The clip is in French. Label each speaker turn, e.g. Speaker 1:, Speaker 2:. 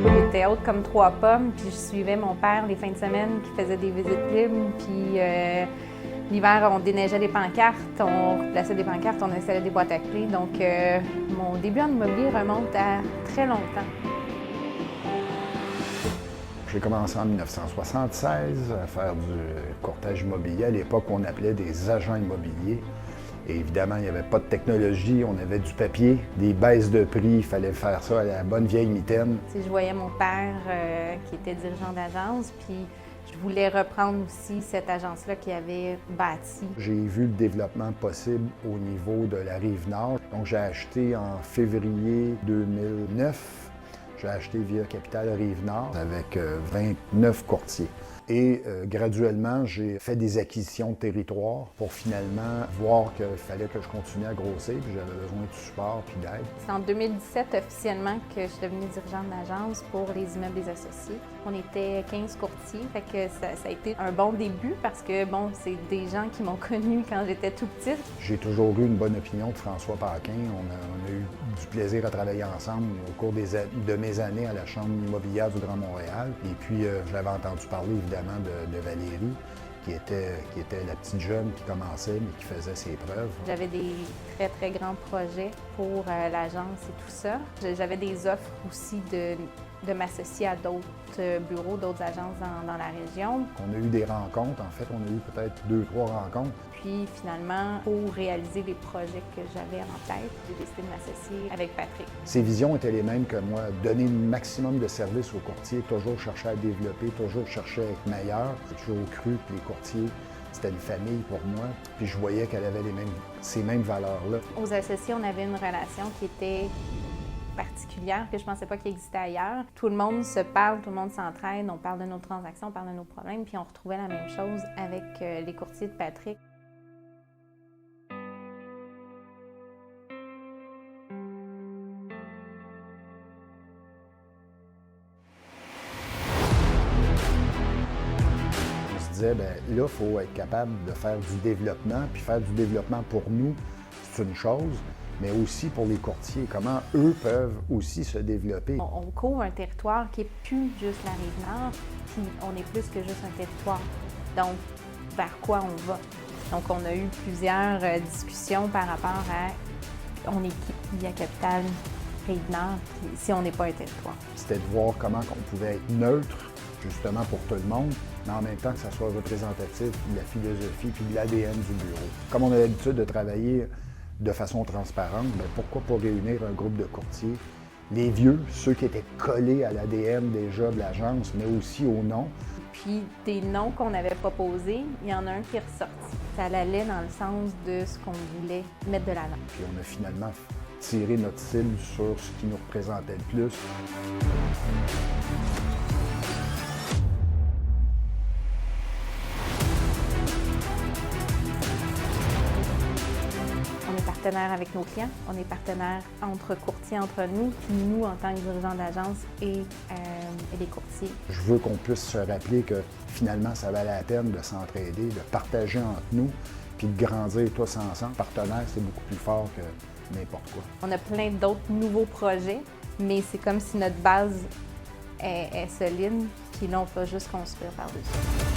Speaker 1: J'étais haute comme 3 pommes, puis je suivais mon père les fins de semaine qui faisait des visites libres, puis l'hiver, on déneigeait des pancartes, on replaçait des pancartes, on installait des boîtes à clés. Donc, mon début en immobilier remonte à très longtemps.
Speaker 2: J'ai commencé en 1976 à faire du courtage immobilier. À l'époque, on appelait des agents immobiliers. Et évidemment, il n'y avait pas de technologie, on avait du papier, des baisses de prix, il fallait faire ça à la bonne vieille mitaine.
Speaker 1: Je voyais mon père qui était dirigeant d'agence, puis je voulais reprendre aussi cette agence-là qu'il avait bâtie.
Speaker 2: J'ai vu le développement possible au niveau de la Rive-Nord. Donc j'ai acheté en février 2009. J'ai acheté via Capital Rive-Nord avec 29 courtiers. Et graduellement, j'ai fait des acquisitions de territoire pour finalement voir qu'il fallait que je continue à grossir, puis j'avais besoin de support puis d'aide.
Speaker 1: C'est en 2017 officiellement que je suis devenue dirigeante d'agence pour les immeubles des associés. On était 15 courtiers, fait que ça a été un bon début parce que, bon, c'est des gens qui m'ont connue quand j'étais tout petite.
Speaker 2: J'ai toujours eu une bonne opinion de François Paquin. On a eu du plaisir à travailler ensemble au cours de mes années à la Chambre immobilière du Grand Montréal. Et puis, j'avais entendu parler évidemment de Valérie, qui était la petite jeune qui commençait, mais qui faisait ses preuves.
Speaker 1: J'avais des très, très grands projets pour l'agence et tout ça. J'avais des offres aussi de m'associer à d'autres bureaux, d'autres agences dans la région.
Speaker 2: On a eu des rencontres. En fait, on a eu peut-être 2-3 rencontres.
Speaker 1: Puis finalement, pour réaliser les projets que j'avais en tête, j'ai décidé de m'associer avec Patrick.
Speaker 2: Ses visions étaient les mêmes que moi. Donner le maximum de services aux courtiers, toujours chercher à développer, toujours chercher à être meilleur. J'ai toujours cru que les courtiers, c'était une famille pour moi. Puis je voyais qu'elle avait ces mêmes valeurs-là.
Speaker 1: Aux associés, on avait une relation qui était particulière, que je ne pensais pas qu'il existait ailleurs. Tout le monde se parle, tout le monde s'entraide, on parle de nos transactions, on parle de nos problèmes, puis on retrouvait la même chose avec les courtiers de Patrick.
Speaker 2: Bien, là, il faut être capable de faire du développement, puis faire du développement pour nous, c'est une chose, mais aussi pour les courtiers, comment eux peuvent aussi se développer.
Speaker 1: On couvre un territoire qui n'est plus juste la Rive-Nord, puis on est plus que juste un territoire. Donc, vers quoi on va? Donc, on a eu plusieurs discussions par rapport à on est qui via Capital Rive-Nord, si on n'est pas un territoire.
Speaker 2: C'était de voir comment on pouvait être neutre, justement pour tout le monde, mais en même temps que ça soit représentatif de la philosophie puis de l'ADN du bureau. Comme on a l'habitude de travailler de façon transparente, bien, pourquoi pas réunir un groupe de courtiers, les vieux, ceux qui étaient collés à l'ADN déjà de l'agence, mais aussi aux noms.
Speaker 1: Puis des noms qu'on n'avait pas posés, il y en a un qui est ressorti. Ça allait dans le sens de ce qu'on voulait mettre de l'avant.
Speaker 2: Puis on a finalement tiré notre cible sur ce qui nous représentait le plus.
Speaker 1: On est partenaire avec nos clients, on est partenaire entre courtiers, entre nous, puis nous en tant que dirigeants d'agence et les courtiers.
Speaker 2: Je veux qu'on puisse se rappeler que finalement, ça valait la peine de s'entraider, de partager entre nous, puis de grandir tous ensemble. Partenaire, c'est beaucoup plus fort que n'importe quoi.
Speaker 1: On a plein d'autres nouveaux projets, mais c'est comme si notre base est solide, puis là, on peut juste construire par-dessus.